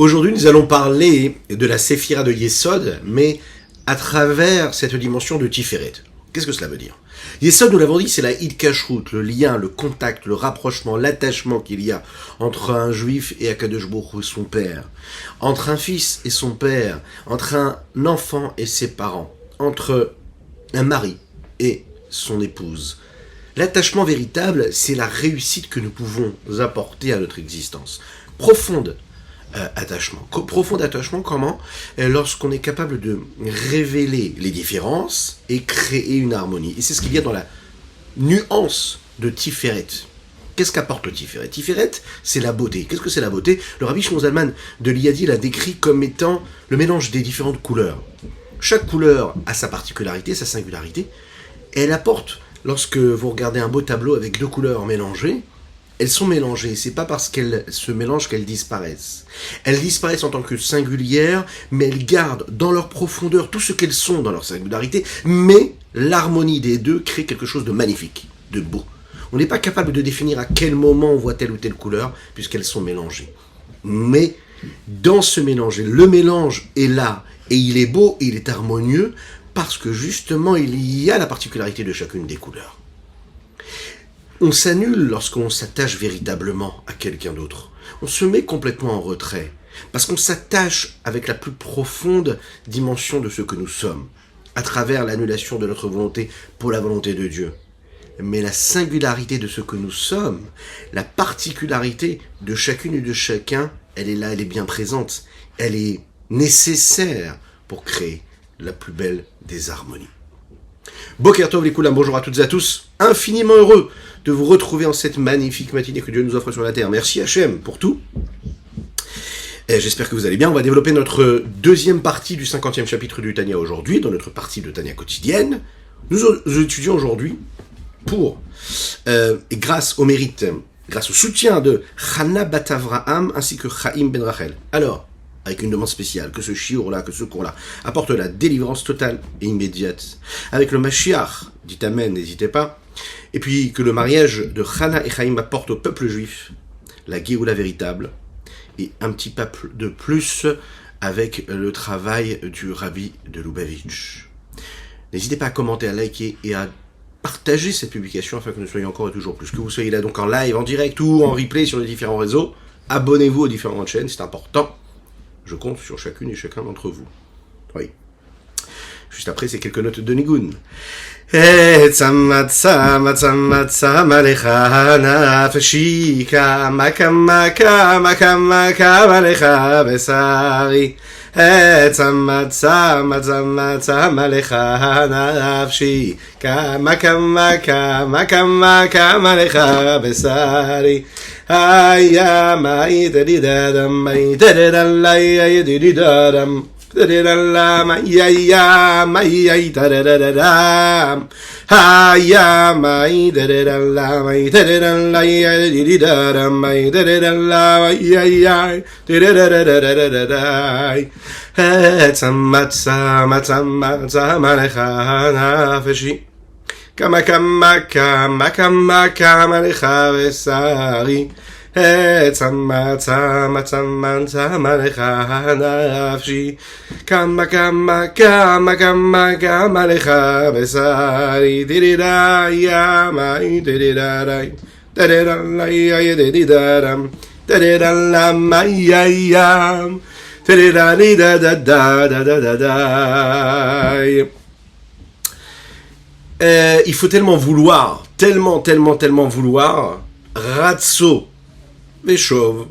Aujourd'hui, nous allons parler de la Séphira de Yesod, mais à travers cette dimension de Tiferet. Qu'est-ce que cela veut dire? Yesod, nous l'avons dit, c'est la Hidkashrut, le lien, le contact, le rapprochement, l'attachement qu'il y a entre un juif et Akadosh Baruch Hu, son père, entre un fils et son père, entre un enfant et ses parents, entre un mari et son épouse. L'attachement véritable, c'est la réussite que nous pouvons apporter à notre existence. Profond attachement, comment? Lorsqu'on est capable de révéler les différences et créer une harmonie. Et c'est ce qu'il y a dans la nuance de Tiferet. Qu'est-ce qu'apporte le Tiferet? Tiferet, c'est la beauté. Qu'est-ce que c'est la beauté? Le Rabbi Shimon Zalman de Liadi l'a décrit comme étant le mélange des différentes couleurs. Chaque couleur a sa particularité, sa singularité, et elle apporte, lorsque vous regardez un beau tableau avec deux couleurs mélangées, elles sont mélangées, c'est pas parce qu'elles se mélangent qu'elles disparaissent. Elles disparaissent en tant que singulières, mais elles gardent dans leur profondeur tout ce qu'elles sont dans leur singularité, mais l'harmonie des deux crée quelque chose de magnifique, de beau. On n'est pas capable de définir à quel moment on voit telle ou telle couleur, puisqu'elles sont mélangées. Mais dans ce mélange, le mélange est là, et il est beau, et il est harmonieux, parce que justement, il y a la particularité de chacune des couleurs. On s'annule lorsqu'on s'attache véritablement à quelqu'un d'autre. On se met complètement en retrait, parce qu'on s'attache avec la plus profonde dimension de ce que nous sommes, à travers l'annulation de notre volonté pour la volonté de Dieu. Mais la singularité de ce que nous sommes, la particularité de chacune et de chacun, elle est là, elle est bien présente, elle est nécessaire pour créer la plus belle des harmonies. Boker Tov les Koulam, bonjour à toutes et à tous, infiniment heureux de vous retrouver en cette magnifique matinée que Dieu nous offre sur la terre. Merci Hachem pour tout. Et j'espère que vous allez bien. On va développer notre deuxième partie du 50e chapitre du Tanya aujourd'hui, dans notre partie de Tanya quotidienne. Nous étudions aujourd'hui et grâce au mérite, grâce au soutien de Chana Bat Avraham ainsi que Chaim Ben Rachel. Alors, avec une demande spéciale, que ce shiur-là, que ce cours-là apporte la délivrance totale et immédiate. Avec le Mashiach, dites Amen, n'hésitez pas. Et puis que le mariage de Chana et Chaim apporte au peuple juif la Géoula véritable et un petit pas de plus avec le travail du Rabbi de Lubavitch. N'hésitez pas à commenter, à liker et à partager cette publication afin que nous soyons encore et toujours plus. Que vous soyez là donc en live, en direct ou en replay sur les différents réseaux. Abonnez-vous aux différentes chaînes, c'est important. Je compte sur chacune et chacun d'entre vous. Oui. Juste après, c'est quelques notes de Nigun. Kama kama kama kama kama lecha besari Tzama tzama tzama tzama lecha nafshi Kama kama kama kama kama lecha besari Dirirayamai diriray Dirirayay diridaram Diriramayayam Diriradadadadadadadai. Il faut tellement vouloir, tellement vouloir, ratso, véchov,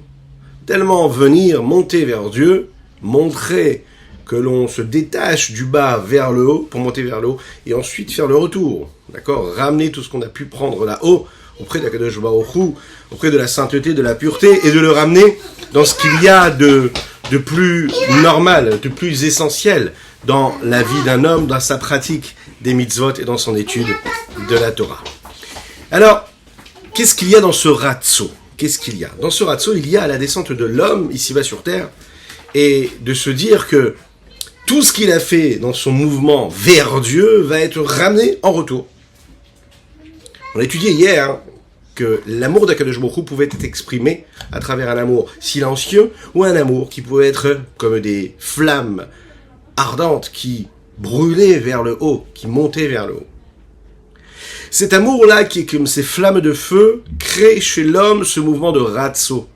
tellement venir, monter vers Dieu, montrer que l'on se détache du bas vers le haut, pour monter vers le haut, et ensuite faire le retour, d'accord? Ramener tout ce qu'on a pu prendre là-haut, auprès d'Akadosh Baruch Hu, auprès de la sainteté, de la pureté, et de le ramener dans ce qu'il y a de plus normal, de plus essentiel dans la vie d'un homme, dans sa pratique des mitzvot et dans son étude de la Torah. Alors, qu'est-ce qu'il y a dans ce ratso? Qu'est-ce qu'il y a? Dans ce ratso, il y a la descente de l'homme ici-bas sur terre et de se dire que tout ce qu'il a fait dans son mouvement vers Dieu va être ramené en retour. On a étudié hier que l'amour d'Akadosh Baruch Hu pouvait être exprimé à travers un amour silencieux ou un amour qui pouvait être comme des flammes ardentes qui brûlaient vers le haut, qui montaient vers le haut. Cet amour-là, qui est comme ces flammes de feu, crée chez l'homme ce mouvement de ratso,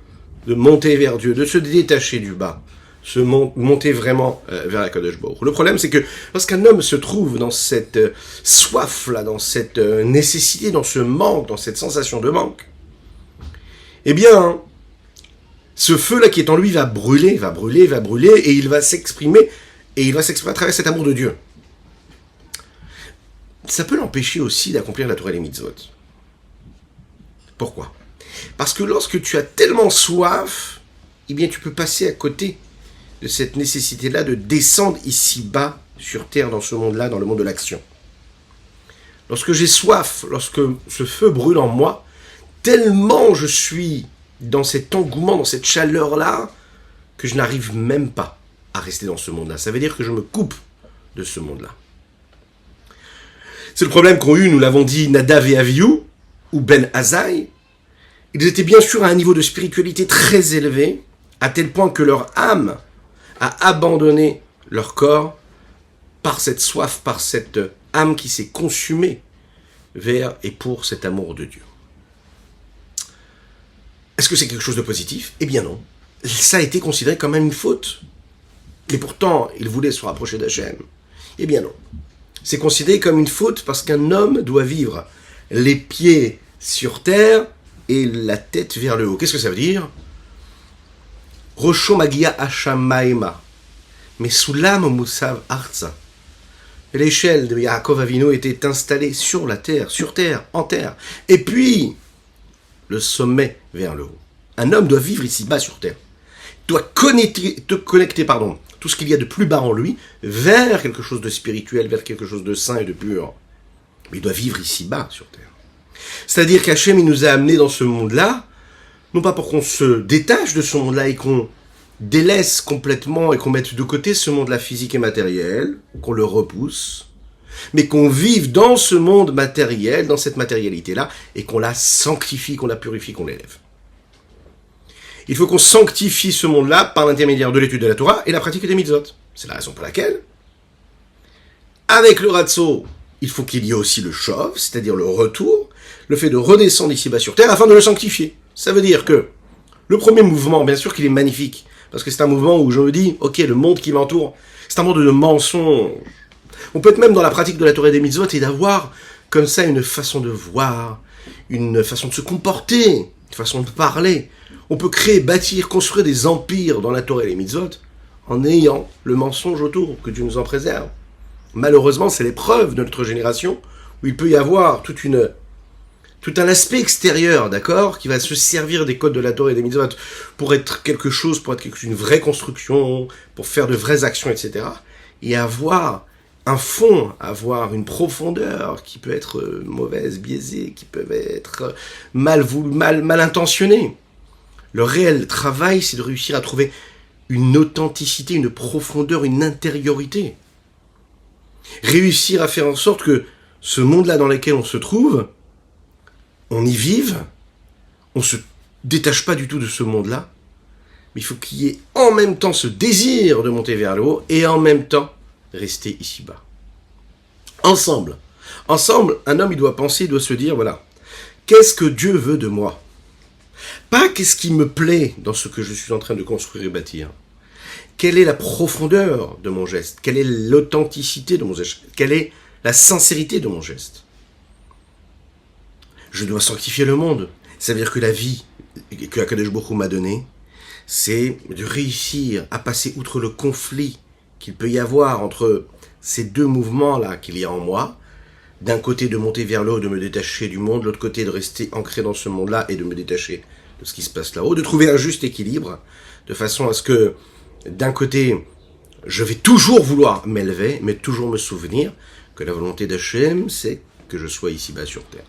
de monter vers Dieu, de se détacher du bas, se monter vraiment vers la Kadosh Baruch Hu. Le problème, c'est que lorsqu'un homme se trouve dans cette soif-là, dans cette nécessité, dans ce manque, dans cette sensation de manque, eh bien, ce feu-là qui est en lui va brûler, et il va s'exprimer à travers cet amour de Dieu. Ça peut l'empêcher aussi d'accomplir la Torah et les mitzvot. Pourquoi ? Parce que lorsque tu as tellement soif, eh bien tu peux passer à côté de cette nécessité-là de descendre ici-bas, sur terre, dans ce monde-là, dans le monde de l'action. Lorsque j'ai soif, lorsque ce feu brûle en moi, tellement je suis dans cet engouement, dans cette chaleur-là, que je n'arrive même pas à rester dans ce monde-là. Ça veut dire que je me coupe de ce monde-là. C'est le problème qu'ont eu, nous l'avons dit, Nadav et Avihu, ou Ben Azaï. Ils étaient bien sûr à un niveau de spiritualité très élevé, à tel point que leur âme a abandonné leur corps par cette soif, par cette âme qui s'est consumée vers et pour cet amour de Dieu. Est-ce que c'est quelque chose de positif ? Eh bien non. Ça a été considéré comme une faute. Et pourtant, ils voulaient se rapprocher d'Hachem. Eh bien non. C'est considéré comme une faute parce qu'un homme doit vivre les pieds sur terre et la tête vers le haut. Qu'est-ce que ça veut dire ? Rosho magia hashamaima, mais sulam musav arza. L'échelle de Yaakov Avinu était installée sur la terre, en terre. Et puis, le sommet vers le haut. Un homme doit vivre ici-bas sur terre. Il doit connecter, tout ce qu'il y a de plus bas en lui vers quelque chose de spirituel, vers quelque chose de saint et de pur. Mais il doit vivre ici-bas sur terre. C'est-à-dire qu'Hachem, il nous a amenés dans ce monde-là, non pas pour qu'on se détache de ce monde-là et qu'on délaisse complètement et qu'on mette de côté ce monde-là physique et matériel, qu'on le repousse, mais qu'on vive dans ce monde matériel, dans cette matérialité-là, et qu'on la sanctifie, qu'on la purifie, qu'on l'élève. Il faut qu'on sanctifie ce monde-là par l'intermédiaire de l'étude de la Torah et la pratique des mitzvot. C'est la raison pour laquelle, avec le ratso, il faut qu'il y ait aussi le shov, c'est-à-dire le retour, le fait de redescendre ici-bas sur terre afin de le sanctifier. Ça veut dire que le premier mouvement, bien sûr qu'il est magnifique, parce que c'est un mouvement où je me dis, ok, le monde qui m'entoure, c'est un monde de mensonges. On peut être même dans la pratique de la Torah et des mitzvot et d'avoir comme ça une façon de voir, une façon de se comporter, une façon de parler. On peut créer, bâtir, construire des empires dans la Torah et les mitzvot en ayant le mensonge autour, que Dieu nous en préserve. Malheureusement, c'est l'épreuve de notre génération où il peut y avoir tout un aspect extérieur, d'accord, qui va se servir des codes de la Torah et des mitzvot pour être quelque chose, une vraie construction, pour faire de vraies actions, etc. Et avoir un fond, avoir une profondeur qui peut être mauvaise, biaisée, qui peut être mal intentionnée. Le réel travail, c'est de réussir à trouver une authenticité, une profondeur, une intériorité. Réussir à faire en sorte que ce monde-là dans lequel on se trouve, on y vive, on ne se détache pas du tout de ce monde-là, mais il faut qu'il y ait en même temps ce désir de monter vers le haut et en même temps rester ici-bas. Ensemble, un homme, il doit penser, il doit se dire, voilà, qu'est-ce que Dieu veut de moi ? Pas qu'est-ce qui me plaît dans ce que je suis en train de construire et bâtir. Quelle est la profondeur de mon geste ? Quelle est l'authenticité de mon geste ? Quelle est la sincérité de mon geste ? Je dois sanctifier le monde. Ça veut dire que la vie que Akadosh Baruch Hu m'a donnée, c'est de réussir à passer outre le conflit qu'il peut y avoir entre ces deux mouvements-là qu'il y a en moi. D'un côté, de monter vers le haut, de me détacher du monde. De l'autre côté, de rester ancré dans ce monde-là et de me détacher de ce qui se passe là-haut. De trouver un juste équilibre, de façon à ce que, d'un côté, je vais toujours vouloir m'élever, mais toujours me souvenir que la volonté d'Hachem, c'est que je sois ici-bas sur terre.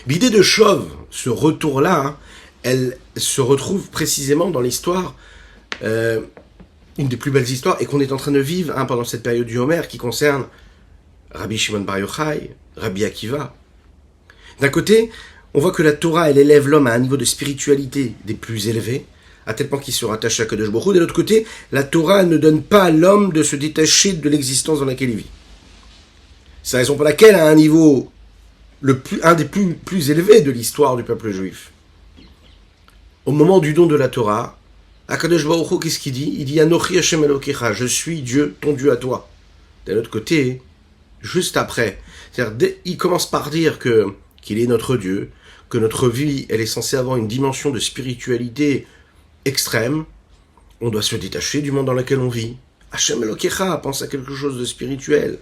L'idée de Shov, ce retour-là, elle se retrouve précisément dans l'histoire, une des plus belles histoires, et qu'on est en train de vivre pendant cette période du Homer, qui concerne Rabbi Shimon Bar Yochai, Rabbi Akiva. D'un côté, On voit que la Torah, elle élève l'homme à un niveau de spiritualité des plus élevés, à tel point qu'il se rattache à Kadosh Baruch Hu. De l'autre côté, la Torah ne donne pas à l'homme de se détacher de l'existence dans laquelle il vit. C'est la raison pour laquelle, à un niveau un des plus élevés de l'histoire du peuple juif, au moment du don de la Torah, Akadosh Baruch Hu, qu'est-ce qu'il dit? Il dit Anochi Hashem Elokecha, je suis Dieu, ton Dieu à toi. D'un autre côté, juste après, c'est-à-dire, il commence par dire qu'il est notre Dieu, que notre vie, elle est censée avoir une dimension de spiritualité extrême. On doit se détacher du monde dans lequel on vit. Hashem Elokecha pense à quelque chose de spirituel.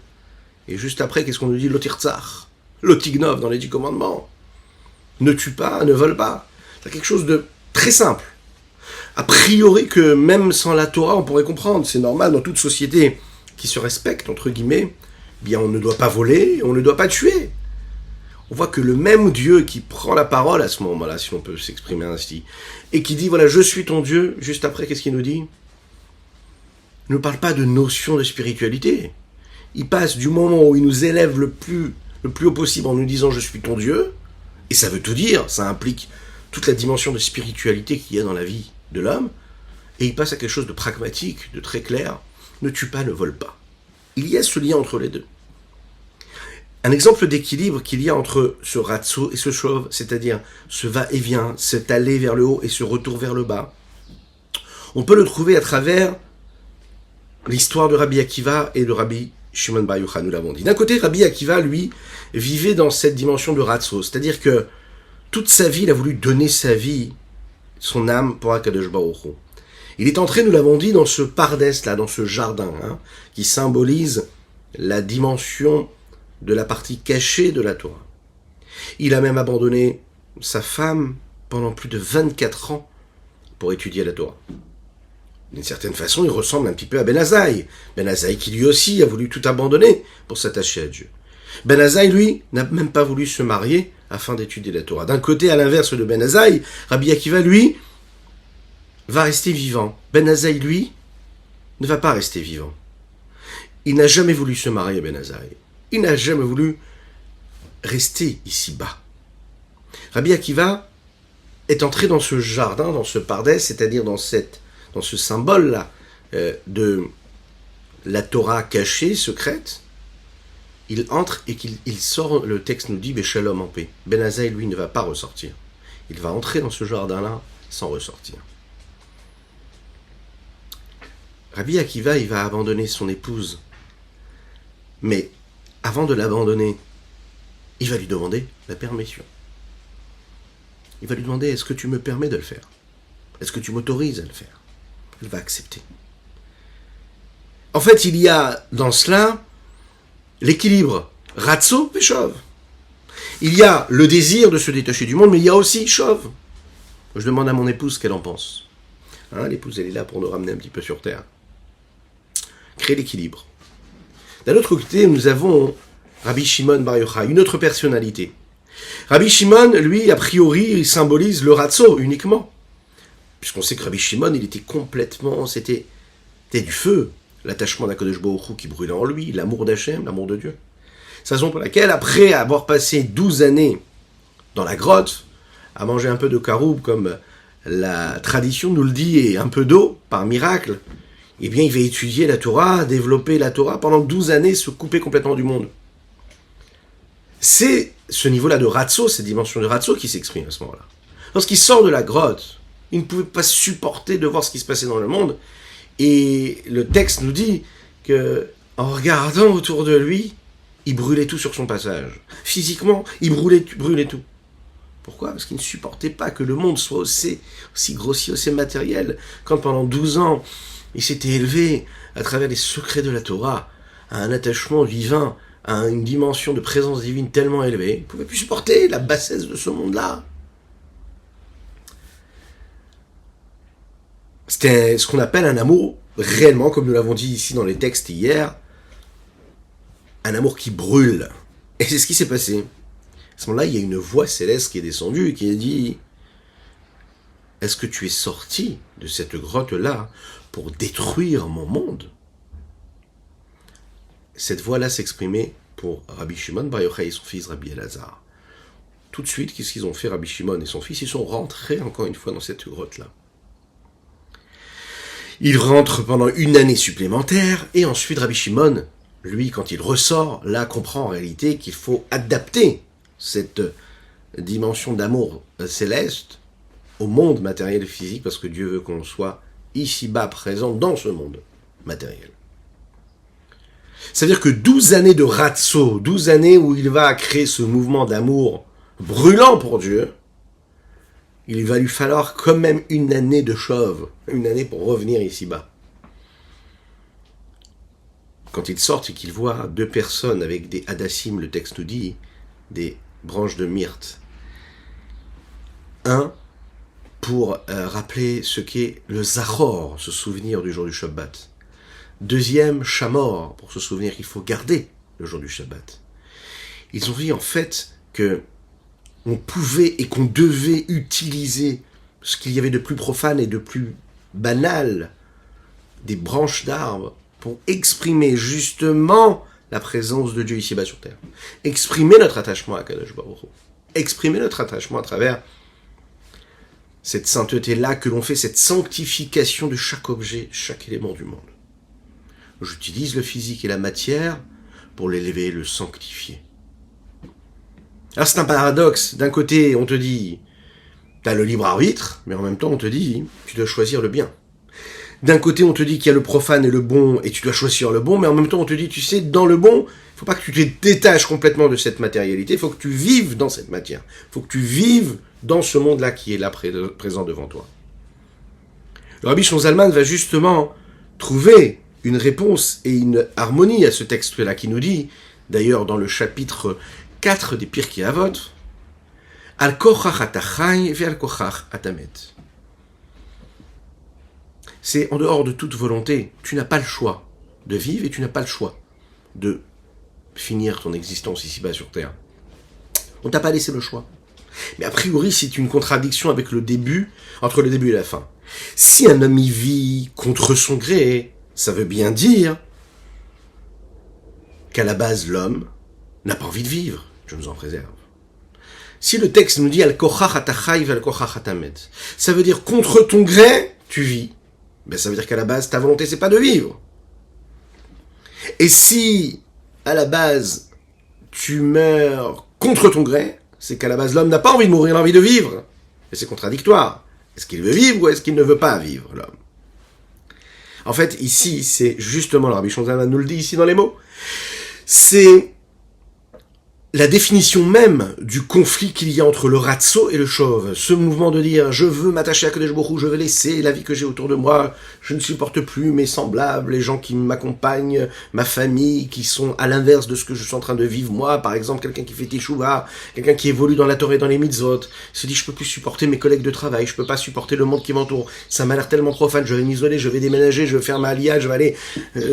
Et juste après, qu'est-ce qu'on nous dit? Lotirtzach, Lotignov dans les 10 commandements. Ne tue pas, ne vole pas. C'est quelque chose de très simple. A priori que même sans la Torah, on pourrait comprendre. C'est normal dans toute société qui se respecte, entre guillemets, bien on ne doit pas voler, on ne doit pas tuer. On voit que le même Dieu qui prend la parole à ce moment-là, si on peut s'exprimer ainsi, et qui dit, voilà, je suis ton Dieu, juste après, qu'est-ce qu'il nous dit? Il ne parle pas de notion de spiritualité. Il passe du moment où il nous élève le plus haut possible en nous disant, je suis ton Dieu, et ça veut tout dire, ça implique toute la dimension de spiritualité qu'il y a dans la vie de l'homme, et il passe à quelque chose de pragmatique, de très clair, ne tue pas, ne vole pas. Il y a ce lien entre les deux. Un exemple d'équilibre qu'il y a entre ce ratso et ce chauve, c'est-à-dire ce va-et-vient, cet aller vers le haut et ce retour vers le bas, on peut le trouver à travers l'histoire de Rabbi Akiva et de Rabbi Shimon Bar Yochai, nous l'avons dit. D'un côté, Rabbi Akiva, lui, vivait dans cette dimension de ratso, c'est-à-dire que toute sa vie, il a voulu donner sa vie, son âme pour Akadosh Baruch Hu. Il est entré, nous l'avons dit, dans ce pardès, là, dans ce jardin, qui symbolise la dimension de la partie cachée de la Torah. Il a même abandonné sa femme pendant plus de 24 ans pour étudier la Torah. D'une certaine façon, il ressemble un petit peu à Ben Azaï. Ben Azaï qui lui aussi a voulu tout abandonner pour s'attacher à Dieu. Ben Azaï, lui, n'a même pas voulu se marier afin d'étudier la Torah. D'un côté, à l'inverse de Ben Azaï, Rabbi Akiva, lui, va rester vivant. Ben Azaï, lui, ne va pas rester vivant. Il n'a jamais voulu se marier, Ben Azaï. Il n'a jamais voulu rester ici-bas. Rabbi Akiva est entré dans ce jardin, dans ce pardès, c'est-à-dire dans ce symbole-là de la Torah cachée, secrète. Il entre et qu'il sort, le texte nous dit, Béchalom en paix. Ben Azaï, lui, ne va pas ressortir. Il va entrer dans ce jardin-là sans ressortir. Rabbi Akiva, il va abandonner son épouse. Mais avant de l'abandonner, il va lui demander la permission. Il va lui demander, est-ce que tu me permets de le faire? Est-ce que tu m'autorises à le faire? Elle va accepter. En fait, il y a dans cela l'équilibre ratso et chauve. Il y a le désir de se détacher du monde, mais il y a aussi chauve. Je demande à mon épouse ce qu'elle en pense. L'épouse, elle est là pour nous ramener un petit peu sur terre. Créer l'équilibre. D'un autre côté, nous avons Rabbi Shimon Bar Yochai, une autre personnalité. Rabbi Shimon, lui, a priori, il symbolise le ratso uniquement. Puisqu'on sait que Rabbi Shimon, il était complètement, c'était du feu. L'attachement d'Akadosh Baruch Hu qui brûlait en lui, l'amour d'Hachem, l'amour de Dieu. C'est la raison pour laquelle, après avoir passé 12 années dans la grotte, à manger un peu de caroube, comme la tradition nous le dit, et un peu d'eau, par miracle, eh bien, il va étudier la Torah, développer la Torah, pendant 12 années, se couper complètement du monde. C'est ce niveau-là de ratso, cette dimension de ratso qui s'exprime à ce moment-là. Lorsqu'il sort de la grotte, il ne pouvait pas supporter de voir ce qui se passait dans le monde, et le texte nous dit que, en regardant autour de lui, il brûlait tout sur son passage. Physiquement, il brûlait tout. Pourquoi? Parce qu'il ne supportait pas que le monde soit aussi grossier, aussi matériel. Quand pendant 12 ans, il s'était élevé à travers les secrets de la Torah, à un attachement divin, à une dimension de présence divine tellement élevée, il ne pouvait plus supporter la bassesse de ce monde-là. C'était ce qu'on appelle un amour réellement, comme nous l'avons dit ici dans les textes hier, un amour qui brûle. Et c'est ce qui s'est passé. À ce moment-là, il y a une voix céleste qui est descendue et qui a dit « Est-ce que tu es sorti de cette grotte-là pour détruire mon monde ?» Cette voix-là s'exprimait pour Rabbi Shimon Bar Yochai et son fils Rabbi Elazar. tout de suite, qu'est-ce qu'ils ont fait, Rabbi Shimon et son fils? Ils sont rentrés encore une fois dans cette grotte-là. Ils rentrent pendant une année supplémentaire, et ensuite Rabbi Shimon, lui, quand il ressort, là, comprend en réalité qu'il faut adapter cette dimension d'amour céleste au monde matériel et physique, parce que Dieu veut qu'on soit ici-bas présent dans ce monde matériel. C'est-à-dire que 12 années de ratso, 12 années où il va créer ce mouvement d'amour brûlant pour Dieu, il va lui falloir quand même une année de chauve, une année pour revenir ici-bas. Quand il sort et qu'il voit deux personnes avec des hadassim, le texte nous dit, des branches de myrte. Un, pour rappeler ce qu'est le Zachor, se souvenir du jour du Shabbat. Deuxième, Shamor, pour se souvenir qu'il faut garder le jour du Shabbat. Ils ont dit en fait que on pouvait et qu'on devait utiliser ce qu'il y avait de plus profane et de plus banal, des branches d'arbres, pour exprimer justement la présence de Dieu ici-bas sur terre. Exprimer notre attachement à Kadosh Baruch Hu. Exprimer notre attachement à travers cette sainteté-là que l'on fait, cette sanctification de chaque objet, chaque élément du monde. J'utilise le physique et la matière pour l'élever et le sanctifier. Alors c'est un paradoxe. D'un côté, on te dit, tu as le libre arbitre, mais en même temps, on te dit, tu dois choisir le bien. D'un côté, on te dit qu'il y a le profane et le bon, et tu dois choisir le bon, mais en même temps, on te dit, tu sais, dans le bon, il ne faut pas que tu te détaches complètement de cette matérialité, il faut que tu vives dans cette matière. Il faut que tu vives dans ce monde-là qui est là présent devant toi. Le Rabbi Shlomo Zalman va justement trouver une réponse et une harmonie à ce texte-là qui nous dit, d'ailleurs dans le chapitre 4 des Pirkei Avot, Al kochach atachai ve al kochach atamet. C'est en dehors de toute volonté. Tu n'as pas le choix de vivre et tu n'as pas le choix de finir ton existence ici-bas sur Terre. On t'a pas laissé le choix. Mais a priori, c'est une contradiction avec le début, entre le début et la fin. Si un homme y vit contre son gré, ça veut bien dire qu'à la base, l'homme n'a pas envie de vivre. Je nous en préserve. Si le texte nous dit « Al-kochach atachai vel-kochach atamet », ça veut dire « contre ton gré, tu vis ». Ben, ça veut dire qu'à la base, ta volonté, c'est pas de vivre. Et si, à la base, tu meurs contre ton gré, c'est qu'à la base, l'homme n'a pas envie de mourir, il a envie de vivre. Et c'est contradictoire. Est-ce qu'il veut vivre ou est-ce qu'il ne veut pas vivre, l'homme? En fait, ici, c'est justement, le Rabbi Shlomo Zalman nous le dit ici dans les mots, c'est la définition même du conflit qu'il y a entre le ratso et le chauve. Ce mouvement de dire, je veux m'attacher à Kadosh Baruch Hu, je veux laisser la vie que j'ai autour de moi, je ne supporte plus mes semblables, les gens qui m'accompagnent, ma famille, qui sont à l'inverse de ce que je suis en train de vivre moi, par exemple, quelqu'un qui fait teshuva, quelqu'un qui évolue dans la Torah et dans les mitzvot, se dit, je peux plus supporter mes collègues de travail, je peux pas supporter le monde qui m'entoure, ça m'a l'air tellement profane, je vais m'isoler, je vais déménager, je vais faire ma aliyah, je vais aller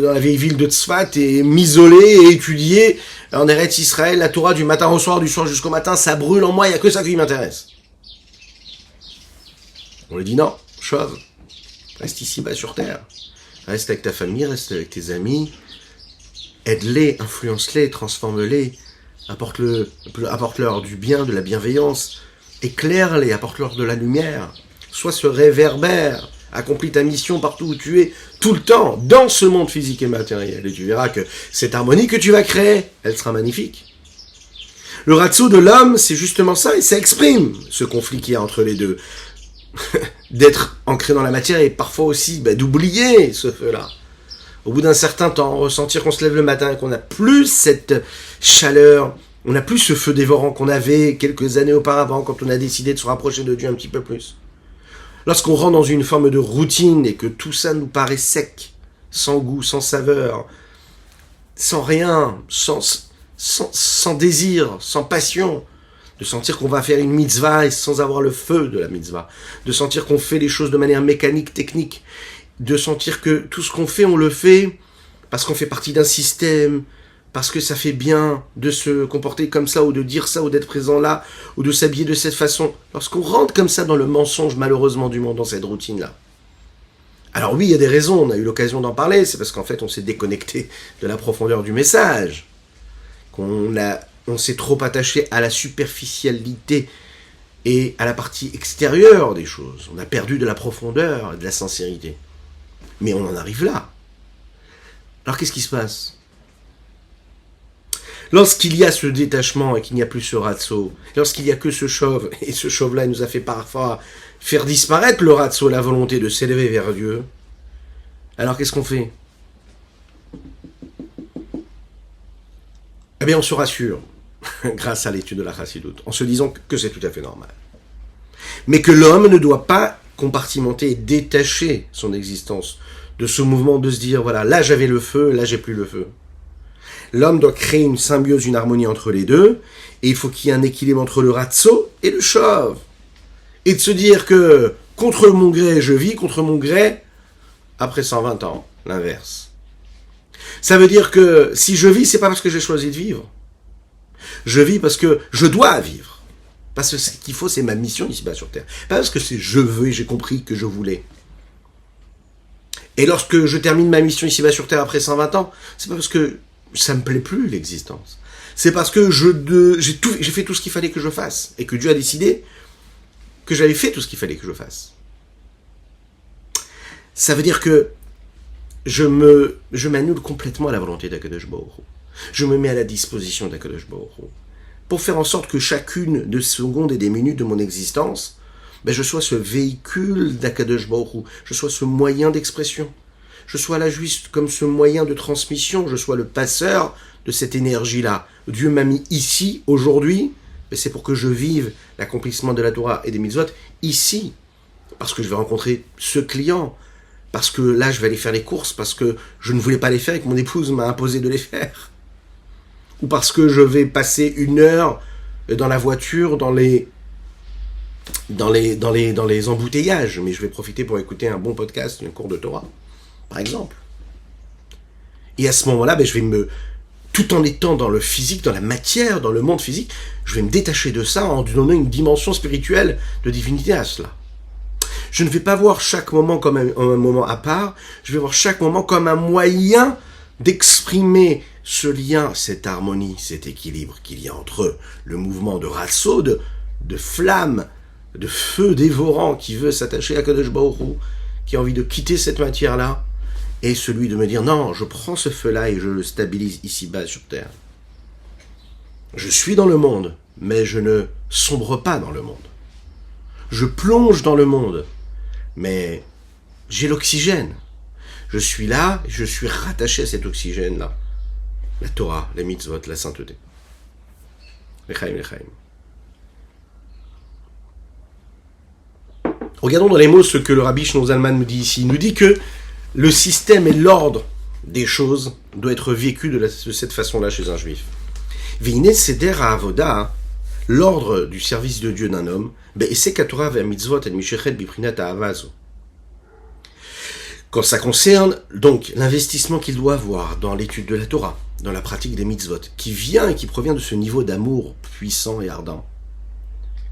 dans la vieille ville de Tzfat et m'isoler et étudier en Eretz Israël, la Torah du matin au soir, du soir jusqu'au matin, ça brûle en moi, il n'y a que ça qui m'intéresse. On lui dit non, chauve, reste ici-bas sur terre. Reste avec ta famille, reste avec tes amis, aide-les, influence-les, transforme-les, apporte-leur du bien, de la bienveillance, éclaire-les, apporte-leur de la lumière, sois ce réverbère, accomplis ta mission partout où tu es, tout le temps, dans ce monde physique et matériel. Et tu verras que cette harmonie que tu vas créer, elle sera magnifique. Le ratso de l'homme, c'est justement ça, et ça exprime ce conflit qu'il y a entre les deux. D'être ancré dans la matière et parfois aussi d'oublier ce feu-là. Au bout d'un certain temps, ressentir qu'on se lève le matin et qu'on n'a plus cette chaleur, on n'a plus ce feu dévorant qu'on avait quelques années auparavant quand on a décidé de se rapprocher de Dieu un petit peu plus. Lorsqu'on rentre dans une forme de routine et que tout ça nous paraît sec, sans goût, sans saveur, sans rien, sans désir, sans passion, de sentir qu'on va faire une mitzvah et sans avoir le feu de la mitzvah, de sentir qu'on fait les choses de manière mécanique, technique, de sentir que tout ce qu'on fait, on le fait parce qu'on fait partie d'un système, parce que ça fait bien de se comporter comme ça, ou de dire ça, ou d'être présent là, ou de s'habiller de cette façon. Lorsqu'on rentre comme ça dans le mensonge, malheureusement, du monde, dans cette routine-là. Alors oui, il y a des raisons, on a eu l'occasion d'en parler, c'est parce qu'en fait, on s'est déconnecté de la profondeur du message, qu'on a on s'est trop attaché à la superficialité et à la partie extérieure des choses. On a perdu de la profondeur et de la sincérité. Mais on en arrive là. Alors qu'est-ce qui se passe ? Lorsqu'il y a ce détachement et qu'il n'y a plus ce ratso, lorsqu'il n'y a que ce chauve, et ce chauve-là nous a fait parfois faire disparaître le ratso, la volonté de s'élever vers Dieu, alors qu'est-ce qu'on fait ? Eh bien on se rassure, grâce à l'étude de la Chassidoute, en se disant que c'est tout à fait normal. Mais que l'homme ne doit pas compartimenter et détacher son existence de ce mouvement de se dire, voilà, là j'avais le feu, là j'ai plus le feu. L'homme doit créer une symbiose, une harmonie entre les deux, et il faut qu'il y ait un équilibre entre le ratso et le chauve. Et de se dire que contre mon gré je vis, contre mon gré, après 120 ans, l'inverse. Ça veut dire que si je vis, c'est pas parce que j'ai choisi de vivre. Je vis parce que je dois vivre. Parce que ce qu'il faut, c'est ma mission ici-bas sur Terre. Pas parce que c'est je veux et j'ai compris que je voulais. Et lorsque je termine ma mission ici-bas sur Terre après 120 ans, c'est pas parce que ça me plaît plus l'existence. C'est parce que j'ai fait tout ce qu'il fallait que je fasse. Et que Dieu a décidé que j'avais fait tout ce qu'il fallait que je fasse. Ça veut dire que je m'annule complètement à la volonté d'Akadosh Baruch Hu. Je me mets à la disposition d'Akadosh Baruch Hu. Pour faire en sorte que chacune des secondes et des minutes de mon existence, je sois ce véhicule d'Akadosh Baruch Hu. Je sois ce moyen d'expression. Je sois là juste comme ce moyen de transmission. Je sois le passeur de cette énergie-là. Dieu m'a mis ici, aujourd'hui, mais c'est pour que je vive l'accomplissement de la Torah et des mitzvot ici. Parce que je vais rencontrer ce client. Parce que là, je vais aller faire les courses, parce que je ne voulais pas les faire et que mon épouse m'a imposé de les faire. Ou parce que je vais passer 1 heure dans la voiture, dans les embouteillages, mais je vais profiter pour écouter un bon podcast, un cours de Torah, par exemple. Et à ce moment-là, tout en étant dans le physique, dans la matière, dans le monde physique, je vais me détacher de ça en donnant une dimension spirituelle de divinité à cela. Je ne vais pas voir chaque moment comme un moment à part, je vais voir chaque moment comme un moyen d'exprimer ce lien, cette harmonie, cet équilibre qu'il y a entre le mouvement de ratso, de flamme, de feu dévorant qui veut s'attacher à Kadosh Baruch Hu, qui a envie de quitter cette matière-là, et celui de me dire, non, je prends ce feu-là et je le stabilise ici-bas sur Terre. Je suis dans le monde, mais je ne sombre pas dans le monde. Je plonge dans le monde, mais j'ai l'oxygène. Je suis là, je suis rattaché à cet oxygène-là. La Torah, les mitzvot, la sainteté. L'Echaim. Regardons dans les mots ce que le Rabbi Shlomo Zalman nous dit ici. Il nous dit que le système et l'ordre des choses doit être vécu de cette façon-là chez un juif. Veine seder ha'avoda, l'ordre du service de Dieu d'un homme, quand ça concerne donc l'investissement qu'il doit avoir dans l'étude de la Torah, dans la pratique des mitzvot, qui vient et qui provient de ce niveau d'amour puissant et ardent.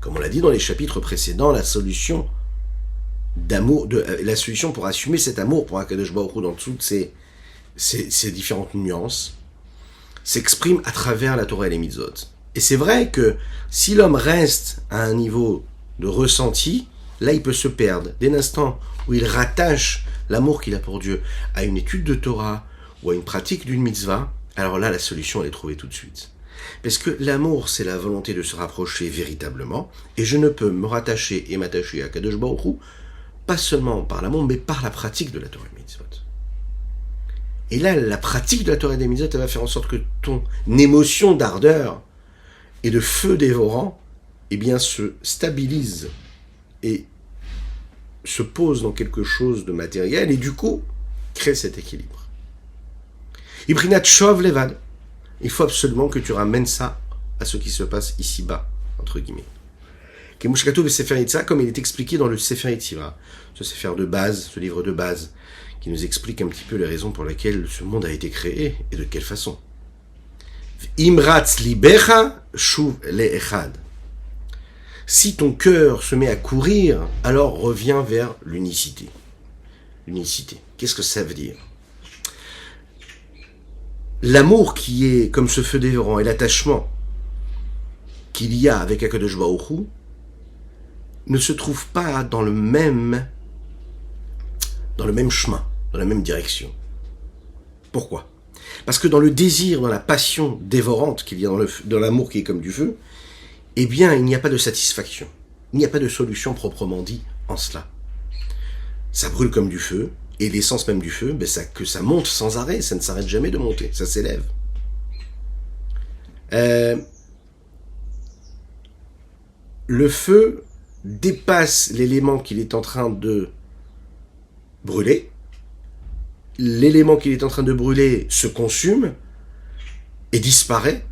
Comme on l'a dit dans les chapitres précédents, la solution pour assumer cet amour pour Akadosh Baruch Hu dans toutes ces différentes nuances, s'exprime à travers la Torah et les mitzvot. Et c'est vrai que si l'homme reste à un niveau de ressenti, là il peut se perdre. Dès l'instant où il rattache l'amour qu'il a pour Dieu à une étude de Torah ou à une pratique d'une mitzvah, alors là la solution elle est trouvée tout de suite. Parce que l'amour c'est la volonté de se rapprocher véritablement, et je ne peux me rattacher et m'attacher à Kadosh Baruch Hu, pas seulement par l'amour, mais par la pratique de la Torah et des mitzvot. Et là, la pratique de la Torah et des mitzvot, elle va faire en sorte que ton émotion d'ardeur et de feu dévorant, se stabilise et se pose dans quelque chose de matériel et du coup crée cet équilibre. Ibrinat Shov Levad, il faut absolument que tu ramènes ça à ce qui se passe ici-bas, entre guillemets. Kemushkatou le Sefer Yitzhak, comme il est expliqué dans le Sefer Yetzira, ce Sefer de base, ce livre de base, qui nous explique un petit peu les raisons pour lesquelles ce monde a été créé et de quelle façon. Imratz libecha shuv le'echad. Si ton cœur se met à courir, alors reviens vers l'unicité. L'unicité. Qu'est-ce que ça veut dire ? L'amour qui est comme ce feu dévorant et l'attachement qu'il y a avec Akadosh Baruch Hu ne se trouve pas dans le même chemin, dans la même direction. Pourquoi ? Parce que dans le désir, dans la passion dévorante qu'il y a dans l'amour qui est comme du feu, eh bien, il n'y a pas de satisfaction. Il n'y a pas de solution proprement dit en cela. Ça brûle comme du feu, et l'essence même du feu, ben ça monte sans arrêt, ça ne s'arrête jamais de monter, ça s'élève. Le feu dépasse l'élément qu'il est en train de brûler. L'élément qu'il est en train de brûler se consume et disparaît.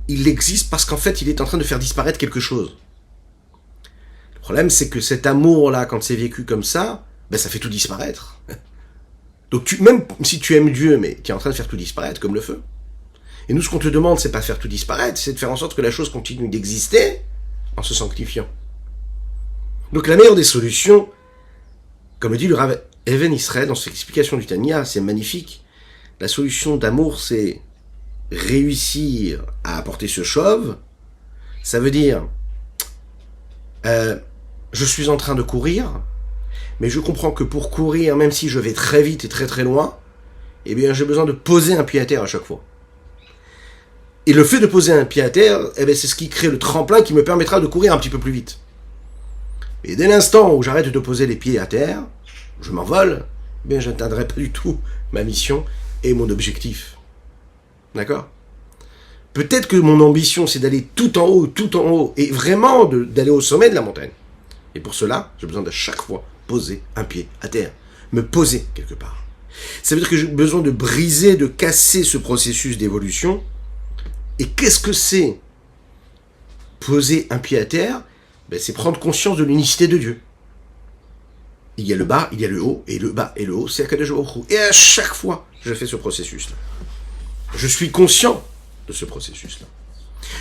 Il existe parce qu'en fait, il est en train de faire disparaître quelque chose. Le problème, c'est que cet amour-là, quand c'est vécu comme ça, ben ça fait tout disparaître. Donc même si tu aimes Dieu, mais tu es en train de faire tout disparaître, comme le feu. Et nous, ce qu'on te demande, c'est pas de faire tout disparaître, c'est de faire en sorte que la chose continue d'exister en se sanctifiant. Donc la meilleure des solutions, comme le dit le Rav Even Israël dans son explication du Tanya, c'est magnifique. La solution d'amour, c'est réussir à apporter ce chauve. Ça veut dire, je suis en train de courir, mais je comprends que pour courir, même si je vais très vite et très très loin, eh bien j'ai besoin de poser un pied à terre à chaque fois. Et le fait de poser un pied à terre, eh bien, c'est ce qui crée le tremplin qui me permettra de courir un petit peu plus vite. Et dès l'instant où j'arrête de poser les pieds à terre, je m'envole, eh bien je n'atteindrai pas du tout ma mission et mon objectif. D'accord ? Peut-être que mon ambition, c'est d'aller tout en haut, et vraiment d'aller au sommet de la montagne. Et pour cela, j'ai besoin de chaque fois poser un pied à terre, me poser quelque part. Ça veut dire que j'ai besoin de briser, de casser ce processus d'évolution. Et qu'est-ce que c'est poser un pied à terre ? Ben, c'est prendre conscience de l'unicité de Dieu. Il y a le bas, il y a le haut, et le bas et le haut, c'est Akadosh Baruch Hu. Et à chaque fois, je fais ce processus-là. Je suis conscient de ce processus-là.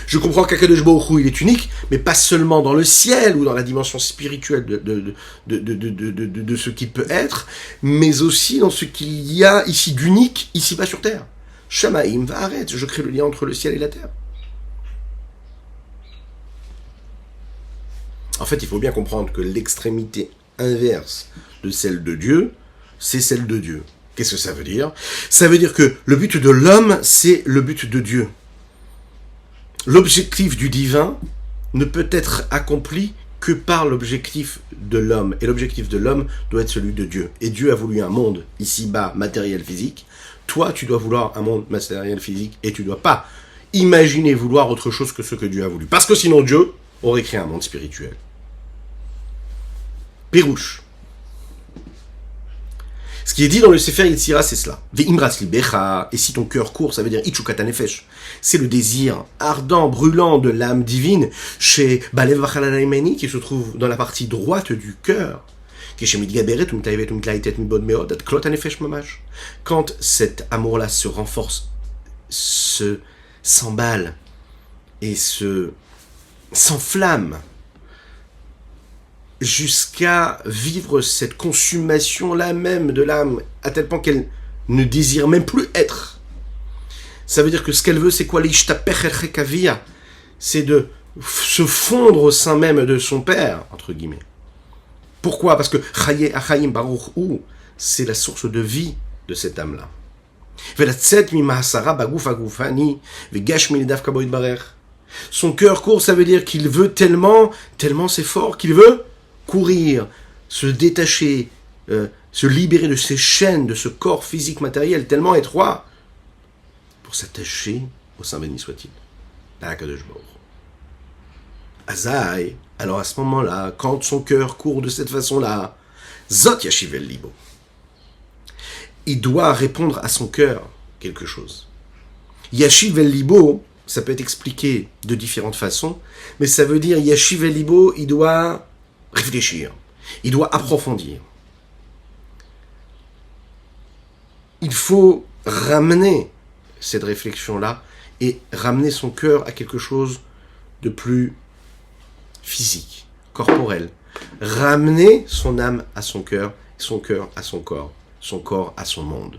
Je comprends qu'Akadosh Baruch Hu, il est unique, mais pas seulement dans le ciel ou dans la dimension spirituelle de ce qu'il peut être, mais aussi dans ce qu'il y a ici d'unique, ici-bas sur terre. Shamaim va'aretz, je crée le lien entre le ciel et la terre. En fait, il faut bien comprendre que l'extrémité inverse de celle de Dieu, c'est celle de Dieu. Qu'est-ce que ça veut dire ? Ça veut dire que le but de l'homme, c'est le but de Dieu. L'objectif du divin ne peut être accompli que par l'objectif de l'homme. Et l'objectif de l'homme doit être celui de Dieu. Et Dieu a voulu un monde ici-bas, matériel, physique. Toi, tu dois vouloir un monde matériel, physique, et tu ne dois pas imaginer vouloir autre chose que ce que Dieu a voulu. Parce que sinon, Dieu aurait créé un monde spirituel. Pérouche. Ce qui est dit dans le Sefer Yetzira, c'est cela. Ve'imras libecha, et si ton cœur court, ça veut dire itchukata nefesh. C'est le désir ardent, brûlant de l'âme divine, chez Balev Vachalalaimani, qui se trouve dans la partie droite du cœur. Quand cet amour-là se renforce, s'emballe et s'enflamme jusqu'à vivre cette consommation-là même de l'âme, à tel point qu'elle ne désire même plus être. Ça veut dire que ce qu'elle veut, c'est quoi ? C'est de se fondre au sein même de son père, entre guillemets. Pourquoi ? Parce que Chaye Achayim Baruch Hu, c'est la source de vie de cette âme-là. Son cœur court, ça veut dire qu'il veut tellement c'est fort, qu'il veut courir, se détacher, se libérer de ces chaînes, de ce corps physique matériel tellement étroit, pour s'attacher au Saint béni soit-il, à Akadosh Baruch Hu. Azaï, alors à ce moment-là, quand son cœur court de cette façon-là, Zot Yashivel Libo, il doit répondre à son cœur quelque chose. Yashivel Libo, ça peut être expliqué de différentes façons, mais ça veut dire Yashivel Libo, il doit réfléchir, il doit approfondir. Il faut ramener cette réflexion-là et ramener son cœur à quelque chose de plus physique, corporel. Ramener son âme à son cœur à son corps à son monde.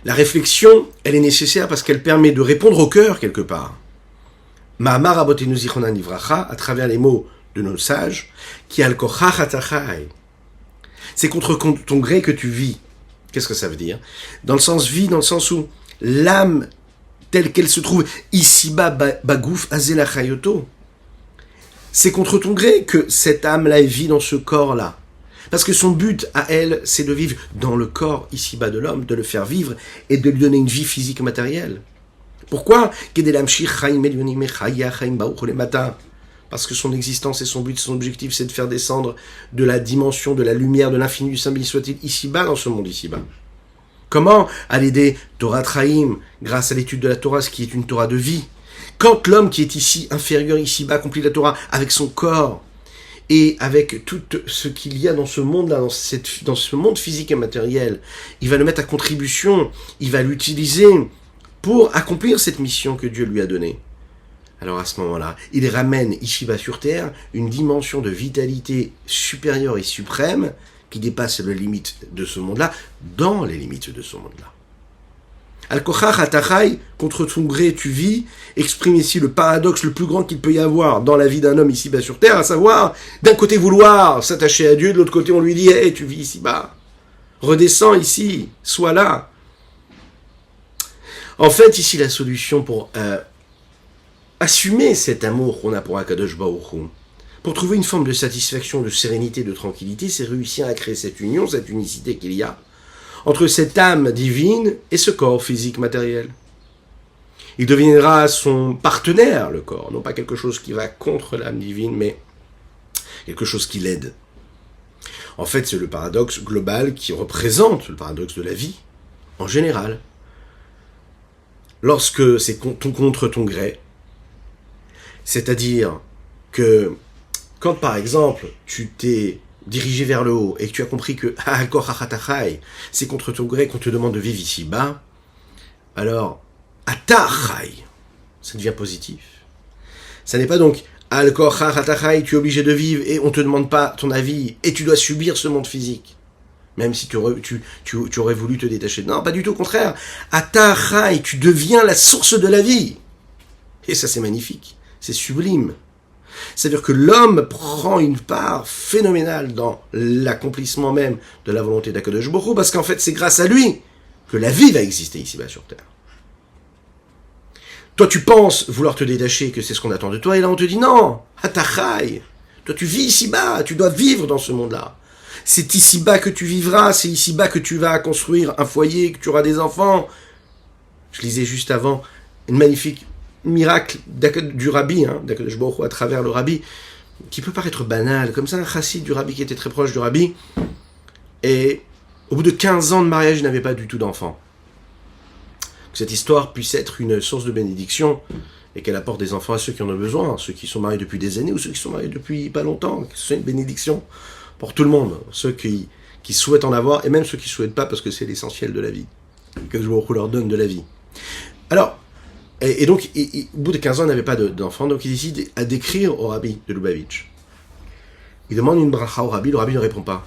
La réflexion, elle est nécessaire parce qu'elle permet de répondre au cœur quelque part. Ma'amar Rabotenu Zichronan Livracha, à travers les mots de nos sages, qui al-kochach atachai. C'est contre ton gré que tu vis. Qu'est-ce que ça veut dire? Dans le sens vie, dans le sens où l'âme telle qu'elle se trouve ici-bas, bagouf azela chayoto. C'est contre ton gré que cette âme-là vit dans ce corps-là. Parce que son but à elle, c'est de vivre dans le corps ici-bas de l'homme, de le faire vivre et de lui donner une vie physique matérielle. Pourquoi? Parce que son existence et son but, son objectif, c'est de faire descendre de la dimension, de la lumière, de l'infini du Saint béni soit-il, ici-bas, dans ce monde ici-bas. Comment? À l'aider Torah Traim, grâce à l'étude de la Torah, ce qui est une Torah de vie. Quand l'homme qui est ici, inférieur, ici-bas, accomplit la Torah avec son corps, et avec tout ce qu'il y a dans ce monde-là, dans ce monde physique et matériel, il va le mettre à contribution, il va l'utiliser pour accomplir cette mission que Dieu lui a donnée. Alors à ce moment-là, il ramène ici-bas sur Terre une dimension de vitalité supérieure et suprême qui dépasse les limites de ce monde-là, dans les limites de ce monde-là. Al-Kochach Atachai, contre ton gré tu vis, exprime ici le paradoxe le plus grand qu'il peut y avoir dans la vie d'un homme ici-bas sur Terre, à savoir, d'un côté vouloir s'attacher à Dieu, de l'autre côté on lui dit « Hey, tu vis ici-bas, redescends ici, sois là ». En fait, ici, la solution pour assumer cet amour qu'on a pour Akadosh Baruch Hu, pour trouver une forme de satisfaction, de sérénité, de tranquillité, c'est réussir à créer cette union, cette unicité qu'il y a entre cette âme divine et ce corps physique matériel. Il deviendra son partenaire, le corps, non pas quelque chose qui va contre l'âme divine, mais quelque chose qui l'aide. En fait, c'est le paradoxe global qui représente le paradoxe de la vie, en général. Lorsque c'est contre ton gré, c'est-à-dire que quand, par exemple, tu t'es dirigé vers le haut et que tu as compris que c'est contre ton gré qu'on te demande de vivre ici-bas, alors atachai, ça devient positif. Ça n'est pas donc tu es obligé de vivre et on ne te demande pas ton avis et tu dois subir ce monde physique, même si tu aurais voulu te détacher. Non, pas du tout, au contraire. Atachai, tu deviens la source de la vie. Et ça, c'est magnifique, c'est sublime. C'est-à-dire que l'homme prend une part phénoménale dans l'accomplissement même de la volonté d'Akadosh Baruch Hu, parce qu'en fait, c'est grâce à lui que la vie va exister ici-bas sur Terre. Toi, tu penses vouloir te détacher, que c'est ce qu'on attend de toi, et là, on te dit non, Hatachai, toi, tu vis ici-bas, tu dois vivre dans ce monde-là. C'est ici-bas que tu vivras, c'est ici-bas que tu vas construire un foyer, que tu auras des enfants. Je lisais juste avant une magnifique miracle du rabbi, d'Akadosh Baruch Hu à travers le rabbi, qui peut paraître banal, comme ça un chassid du rabbi qui était très proche du rabbi, et au bout de 15 ans de mariage, il n'avait pas du tout d'enfant. Que cette histoire puisse être une source de bénédiction, et qu'elle apporte des enfants à ceux qui en ont besoin, ceux qui sont mariés depuis des années, ou ceux qui sont mariés depuis pas longtemps, que ce soit une bénédiction pour tout le monde, ceux qui souhaitent en avoir, et même ceux qui ne souhaitent pas, parce que c'est l'essentiel de la vie, que Akadosh Baruch Hu leur donne de la vie. Alors, et donc, au bout de 15 ans, il n'avait pas d'enfant, donc il décide à d'écrire au rabbi de Lubavitch. Il demande une bracha au rabbi, le rabbi ne répond pas.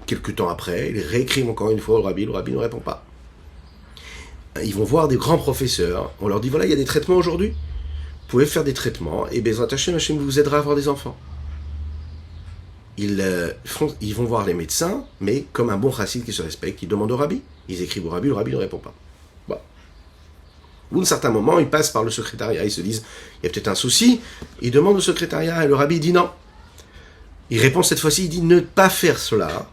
Quelques temps après, il réécrit encore une fois au rabbi, le rabbi ne répond pas. Ils vont voir des grands professeurs, on leur dit, voilà, il y a des traitements aujourd'hui, vous pouvez faire des traitements, et Bezrat Hashem vous aidera à avoir des enfants. Ils vont voir les médecins, mais comme un bon chassid qui se respecte, ils demandent au rabbi, ils écrivent au rabbi, le rabbi ne répond pas. Au bout d'un certain moment, ils passent par le secrétariat, ils se disent, il y a peut-être un souci, ils demandent au secrétariat, et le rabbi dit non. Il répond cette fois-ci, il dit ne pas faire cela.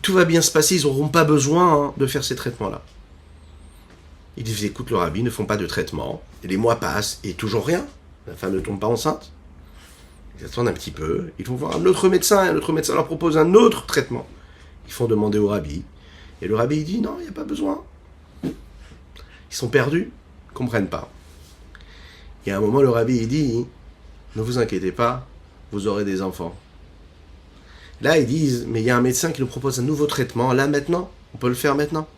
Tout va bien se passer, ils n'auront pas besoin de faire ces traitements-là. Ils disent, écoute, le rabbi, ne font pas de traitement, et les mois passent, et toujours rien, la femme ne tombe pas enceinte. Ils attendent un petit peu, ils vont voir un autre médecin leur propose un autre traitement. Ils font demander au rabbi, et le rabbi il dit, non, il n'y a pas besoin. Ils sont perdus, ils ne comprennent pas. Et à un moment, le rabbi il dit, ne vous inquiétez pas, vous aurez des enfants. Là, ils disent, mais il y a un médecin qui nous propose un nouveau traitement, là, maintenant, on peut le faire maintenant.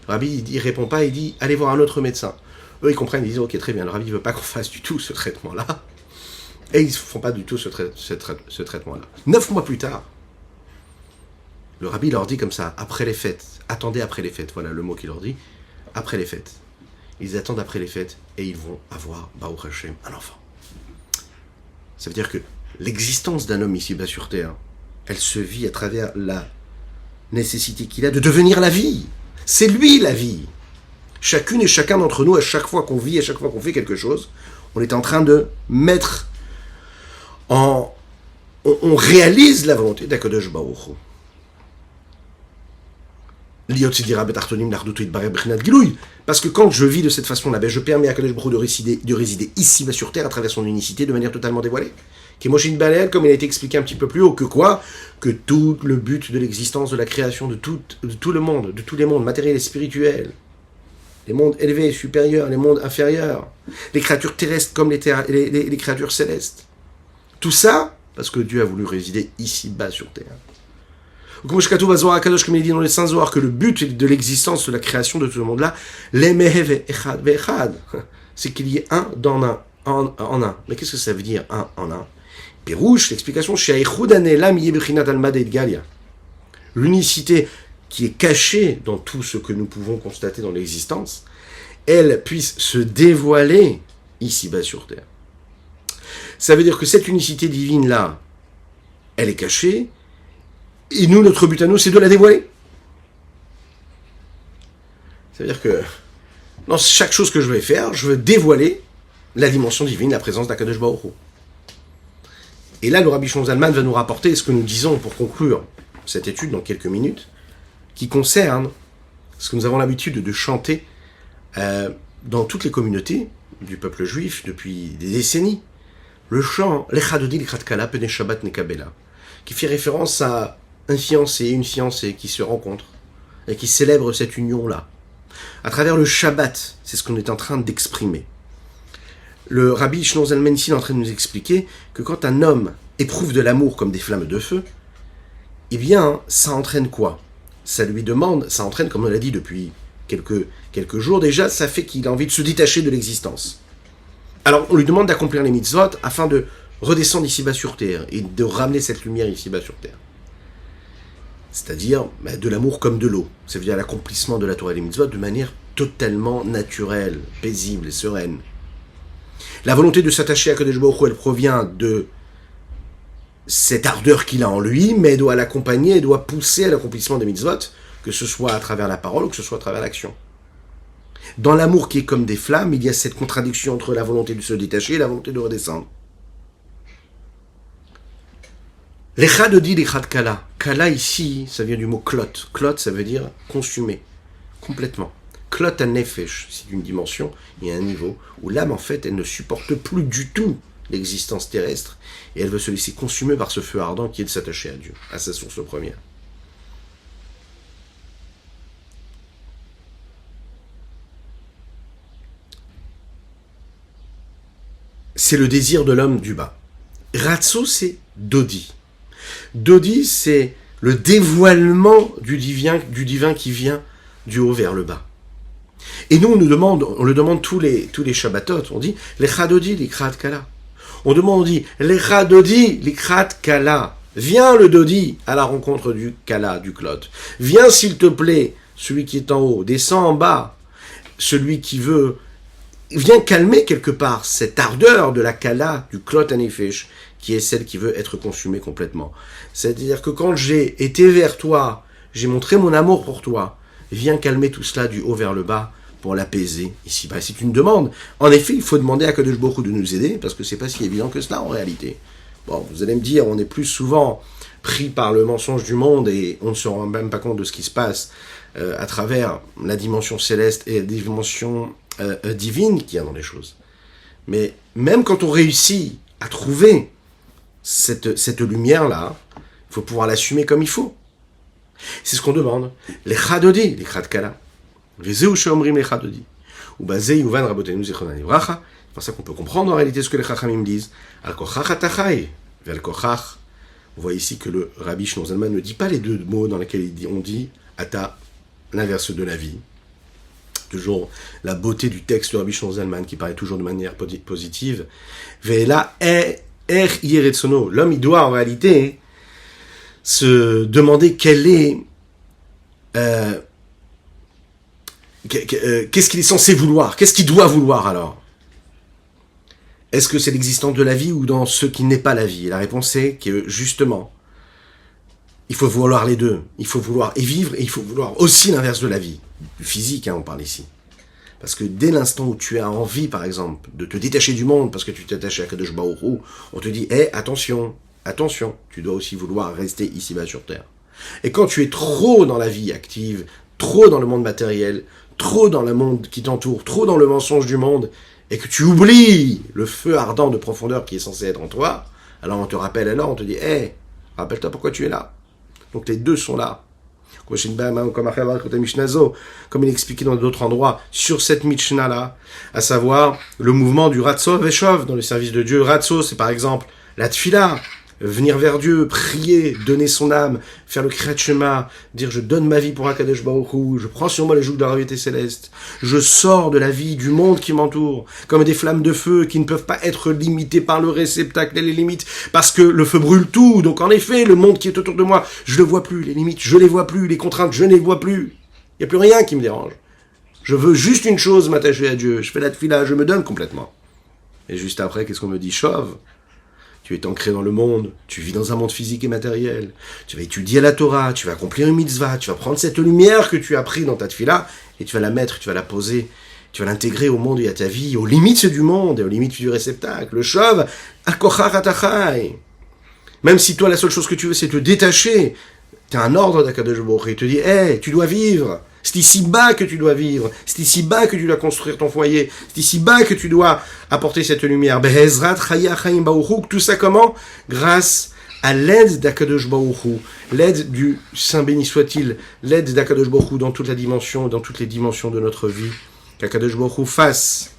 Le rabbi, il répond pas, il dit, allez voir un autre médecin. Eux, ils comprennent, ils disent, ok, très bien, le rabbi ne veut pas qu'on fasse du tout ce traitement-là. Et ils ne font pas du tout ce traitement-là. 9 mois plus tard, Le rabbi leur dit comme ça, après les fêtes, attendez après les fêtes, voilà le mot qu'il leur dit, après les fêtes. Ils attendent après les fêtes et ils vont avoir, Baruch Hashem, un enfant. Ça veut dire que l'existence d'un homme ici-bas sur terre, elle se vit à travers la nécessité qu'il a de devenir la vie. C'est lui la vie. Chacune et chacun d'entre nous, à chaque fois qu'on vit, à chaque fois qu'on fait quelque chose, on est en train de mettre en... On réalise la volonté d'Akadosh Baruch Hu. Parce que quand je vis de cette façon-là, je permets à Kadosh Baruch Hu de résider ici-bas sur terre à travers son unicité de manière totalement dévoilée. Kemoshin Balel, comme il a été expliqué un petit peu plus haut, que quoi? Que tout le but de l'existence, de la création, de tout le monde, de tous les mondes matériels et spirituels, les mondes élevés, supérieurs, les mondes inférieurs, les créatures terrestres comme les créatures célestes. Tout ça, parce que Dieu a voulu résider ici-bas sur terre. Comme il dit dans les Saints Zohar, que le but de l'existence, de la création de tout le monde-là, c'est qu'il y ait un dans un, en un. Mais qu'est-ce que ça veut dire, un en un? Pérouche, l'explication, l'unicité qui est cachée dans tout ce que nous pouvons constater dans l'existence, elle puisse se dévoiler ici-bas sur terre. Ça veut dire que cette unicité divine-là, elle est cachée, et nous, notre but à nous, c'est de la dévoiler. Ça veut dire que dans chaque chose que je vais faire, je veux dévoiler la dimension divine, la présence d'Akadosh Baruch Hu. Et là, le Rabbi Shlomo Zalman va nous rapporter ce que nous disons pour conclure cette étude dans quelques minutes, qui concerne ce que nous avons l'habitude de chanter dans toutes les communautés du peuple juif depuis des décennies. Le chant Lecha Dodi Likrat Kala Pene Shabbat Nekabela, qui fait référence à un fiancé et une fiancée qui se rencontrent et qui célèbrent cette union-là. À travers le Shabbat, c'est ce qu'on est en train d'exprimer. Le Rabbi Shlomo Zalman ici est en train de nous expliquer que quand un homme éprouve de l'amour comme des flammes de feu, eh bien, ça entraîne quoi? Ça lui demande, ça entraîne, comme on l'a dit depuis quelques jours déjà, ça fait qu'il a envie de se détacher de l'existence. Alors, on lui demande d'accomplir les mitzvot afin de redescendre ici-bas sur terre et de ramener cette lumière ici-bas sur terre. C'est-à-dire de l'amour comme de l'eau. Ça veut dire l'accomplissement de la Torah et des mitzvot de manière totalement naturelle, paisible et sereine. La volonté de s'attacher à Kadosh Baruch Hu, elle provient de cette ardeur qu'il a en lui, mais elle doit l'accompagner, elle doit pousser à l'accomplissement des mitzvot, que ce soit à travers la parole ou que ce soit à travers l'action. Dans l'amour qui est comme des flammes, il y a cette contradiction entre la volonté de se détacher et la volonté de redescendre. Lecha Dodi Likrat Kala. Kala ici, ça vient du mot klot. Klot, ça veut dire consumer, complètement. Klot à nefesh, c'est une dimension et un niveau où l'âme, en fait, elle ne supporte plus du tout l'existence terrestre et elle veut se laisser consumer par ce feu ardent qui est de s'attacher à Dieu, à sa source première. C'est le désir de l'homme du bas. Ratso, c'est Dodi. Dodi, c'est le dévoilement du divin qui vient du haut vers le bas. Et nous, on le demande tous les Shabbatot, on dit Lecha Dodi Likrat Kala. On dit Lecha Dodi Likrat Kala. Viens le Dodi à la rencontre du Kala, du Klot. Viens s'il te plaît, celui qui est en haut, descends en bas, celui qui veut. Viens calmer quelque part cette ardeur de la Kala, du Klot Anefesh, qui est celle qui veut être consumée complètement. C'est-à-dire que quand j'ai été vers toi, j'ai montré mon amour pour toi, viens calmer tout cela du haut vers le bas pour l'apaiser ici-bas. C'est une demande. En effet, il faut demander à Kadosh Baruch Hu de nous aider, parce que c'est pas si évident que cela en réalité. Bon, vous allez me dire, on est plus souvent pris par le mensonge du monde et on ne se rend même pas compte de ce qui se passe à travers la dimension céleste et la dimension divine qu'il y a dans les choses. Mais même quand on réussit à trouver cette lumière-là, il faut pouvoir l'assumer comme il faut. C'est ce qu'on demande. Les chadodi, les chadkala. Vezeu sheomrim les chadodi. Ou bazei uvan rabotenu zichronan livracha. C'est pour ça qu'on peut comprendre en réalité ce que les chachamim disent. Al kochach atachai, vel kochach. On voit ici que le Rabbi Shlomo Zalman ne dit pas les deux mots dans lesquels on dit ata, l'inverse de la vie. Toujours la beauté du texte de Rabbi Shlomo Zalman qui paraît toujours de manière positive. Ve'ela l'homme il doit en réalité se demander qu'est-ce qu'il est censé vouloir, qu'est-ce qu'il doit vouloir alors. Est-ce que c'est l'existence de la vie ou dans ce qui n'est pas la vie? Et la réponse est que justement, il faut vouloir les deux. Il faut vouloir et vivre et il faut vouloir aussi l'inverse de la vie. Du physique, on parle ici. Parce que dès l'instant où tu as envie, par exemple, de te détacher du monde parce que tu t'es attaché à Kadosh Baruch Hu, on te dit, attention, tu dois aussi vouloir rester ici-bas sur Terre. Et quand tu es trop dans la vie active, trop dans le monde matériel, trop dans le monde qui t'entoure, trop dans le mensonge du monde, et que tu oublies le feu ardent de profondeur qui est censé être en toi, alors on te rappelle, alors on te dit, rappelle-toi pourquoi tu es là. Donc les deux sont là. Comme il est expliqué dans d'autres endroits, sur cette Mishnah-là, à savoir le mouvement du Ratso Veshov dans le service de Dieu. Ratso, c'est par exemple la Tfila, venir vers Dieu, prier, donner son âme, faire le Kriyat Shema, dire je donne ma vie pour Akadosh Baruch Hu, je prends sur moi les jougs de la gravité céleste, je sors de la vie du monde qui m'entoure, comme des flammes de feu qui ne peuvent pas être limitées par le réceptacle et les limites, parce que le feu brûle tout, donc en effet, le monde qui est autour de moi, je le vois plus, les limites, je les vois plus, les contraintes, je ne les vois plus, il n'y a plus rien qui me dérange. Je veux juste une chose, m'attacher à Dieu, je fais la tfila, je me donne complètement. Et juste après, qu'est-ce qu'on me dit? Chauve. Tu es ancré dans le monde, tu vis dans un monde physique et matériel, tu vas étudier la Torah, tu vas accomplir une mitzvah, tu vas prendre cette lumière que tu as pris dans ta tefila et tu vas la mettre, tu vas la poser, tu vas l'intégrer au monde et à ta vie, aux limites du monde et aux limites du réceptacle. Le chauve, akochar atachai. Même si toi, la seule chose que tu veux, c'est te détacher, tu as un ordre d'Akadosh Baruch Hu, il te dit, tu dois vivre. C'est ici-bas que tu dois vivre. C'est ici-bas que tu dois construire ton foyer. C'est ici-bas que tu dois apporter cette lumière. Behezrat Chaya Chaim Baruch Hu. Tout ça comment? Grâce à l'aide d'Akadosh Baruch Hu, l'aide du Saint béni soit-il, l'aide d'Akadosh Baruch Hu dans toute la dimension, dans toutes les dimensions de notre vie. Qu'Akadosh Baruch Hu fasse,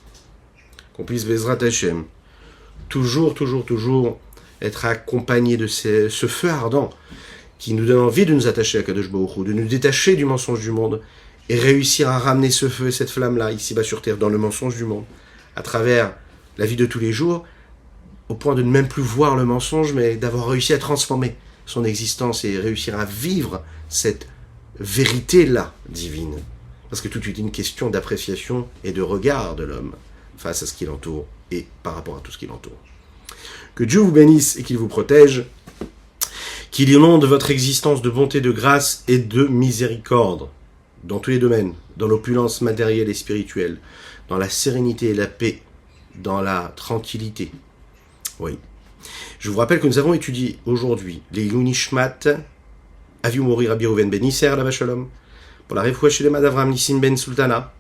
qu'on puisse Bezrat Hashem, toujours être accompagné de ce feu ardent qui nous donne envie de nous attacher à Kadosh Baruch Hu, de nous détacher du mensonge du monde et réussir à ramener ce feu et cette flamme-là, ici-bas sur Terre, dans le mensonge du monde, à travers la vie de tous les jours, au point de ne même plus voir le mensonge, mais d'avoir réussi à transformer son existence et réussir à vivre cette vérité-là divine. Parce que tout est une question d'appréciation et de regard de l'homme face à ce qui l'entoure et par rapport à tout ce qui l'entoure. Que Dieu vous bénisse et qu'il vous protège, qu'il inonde votre existence de bonté, de grâce et de miséricorde, dans tous les domaines, dans l'opulence matérielle et spirituelle, dans la sérénité et la paix, dans la tranquillité. Oui. Je vous rappelle que nous avons étudié aujourd'hui les Yunishmat, Avihu Mori Rabbi Reuven Ben Isser, la Shalom, pour la Refoua Shelema d'Avram Nissim Ben Sultana,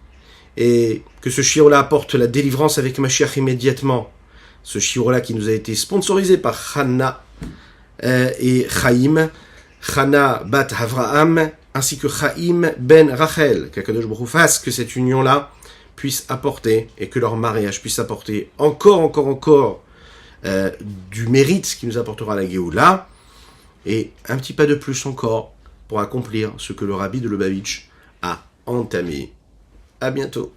et que ce shiur-là apporte la délivrance avec Mashiach immédiatement. Ce shiur-là qui nous a été sponsorisé par Chana et Chaim, Chana bat Avraham, ainsi que Chaim ben Rachel, qu'Akadosh Baruch Hu fasse que cette union-là puisse apporter, et que leur mariage puisse apporter encore du mérite qui nous apportera la Géoula, et un petit pas de plus encore pour accomplir ce que le Rabbi de Lubavitch a entamé. À bientôt.